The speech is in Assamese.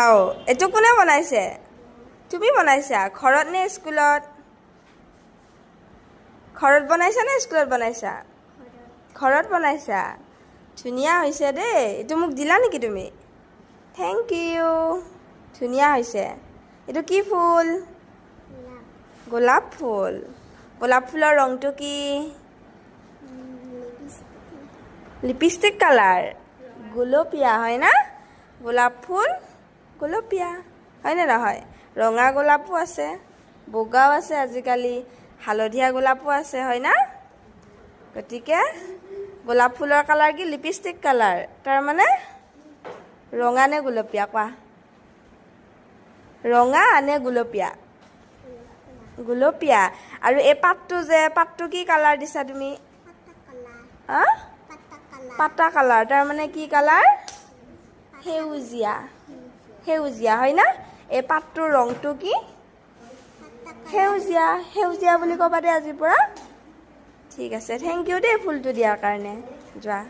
খাওঁ এইটো কোনে বনাইছে তুমি বনাইছা ঘৰত নে স্কুলত ঘৰত বনাইছা নে স্কুলত বনাইছা ঘৰত বনাইছা ধুনীয়া হৈছে দেই এইটো মোক দিলা নেকি তুমি থেংক ইউ ধুনীয়া হৈছে এইটো কি ফুল গোলাপ ফুলৰ ৰংটো কি লিপষ্টিক কালাৰ গোলপীয়া হয় না গোলাপ ফুল গোলপীয়া হয়নে নহয় ৰঙা গোলাপো আছে বগাও আছে আজিকালি হালধীয়া গোলাপো আছে হয় না গতিকে গোলাপ ফুলৰ কালাৰ কি লিপষ্টিক কালাৰ তাৰমানে ৰঙা নে গোলপীয়া কোৱা ৰঙা নে গোলপীয়া গোলপীয়া আৰু এই পাতটো কি কালাৰ দিছা তুমি পাতা কালাৰ তাৰমানে কি কালাৰ সেউজীয়া হয় না এই পাতটোৰ ৰংটো কি সেউজীয়া বুলি ক'বা দে আজিৰ পৰা ঠিক আছে থেংক ইউ দেই ফুলটো দিয়াৰ কাৰণে যোৱা